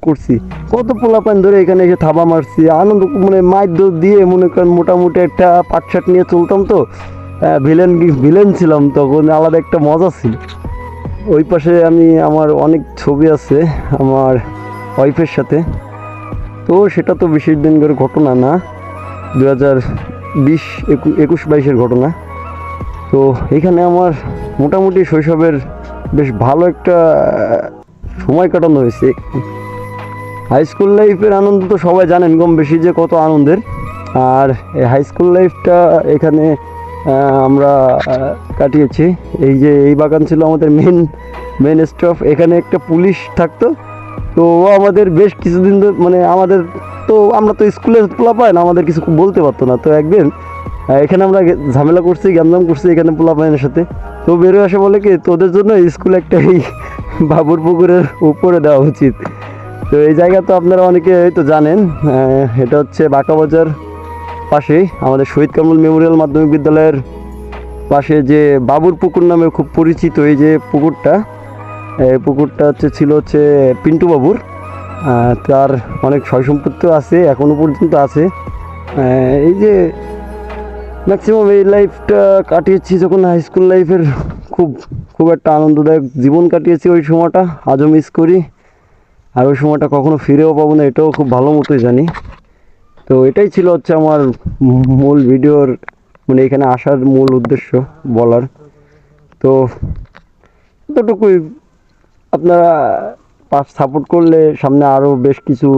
করছি, কত পোলাপান ধরে এখানে এসে থাবা মারছি, আনন্দ মানে মাইর দিয়ে মনে করেন মোটামুটি একটা পাটশাট নিয়ে চলতাম তো। ভিলেন ভিলেন ছিলাম তখন, আলাদা একটা মজা ছিল। ওই পাশে আমি আমার অনেক ছবি আছে আমার ওয়াইফের সাথে। তো সেটা তো বেশি দিন করে ঘটনা না, 2020 21-22-এর ঘটনা। তো এখানে আমার মোটামুটি শৈশবের বেশ ভালো একটা সময় কাটানো হয়েছে। হাই স্কুল লাইফের আনন্দ তো সবাই জানেন কম বেশি যে কত আনন্দের। আর এই হাই স্কুল লাইফটা এখানে আমরা কাটিয়েছি। এই যে এই বাগান ছিল আমাদের মেন স্টাফ, এখানে একটা পুলিশ থাকতো। তো ও আমাদের বেশ কিছুদিন মানে আমাদের তো আমরা তো স্কুলে পোলা পাই না, আমাদের কিছু বলতে পারতো না। তো একদিন এখানে আমরা ঝামেলা করছি, গ্যামজাম করছি এখানে পোলা পাইনের সাথে। তো বেরোয় আসে বলে কি তোদের জন্য স্কুল একটা এই বাবুর পুকুরের উপরে দেওয়া উচিত। তো এই জায়গা তো আপনারা অনেকে হয়তো জানেন, এটা হচ্ছে বাঁকাবাজার পাশেই আমাদের শহীদ কামরুল মেমোরিয়াল মাধ্যমিক বিদ্যালয়ের পাশে যে বাবুর পুকুর নামে খুব পরিচিত এই যে পুকুরটা, এই পুকুরটা ছিল পিন্টু বাবুর। তার অনেক সয় সম্পত্তিও আছে, এখনও পর্যন্ত আছে। এই যে ম্যাক্সিমাম এই লাইফটা কাটিয়েছি যখন হাই স্কুল লাইফের, খুব খুব একটা আনন্দদায়ক জীবন কাটিয়েছি ওই সময়টা, আজও মিস করি। আর ওই সময়টা কখনো ফিরেও পাবো না, এটাও খুব ভালো মতোই জানি। তো এটাই ছিল আমার মূল ভিডিওর মানে এখানে আসার মূল উদ্দেশ্য বলার। তো এতটুকুই, আপনারা সাপোর্ট করলে সামনে আরও বেশ কিছু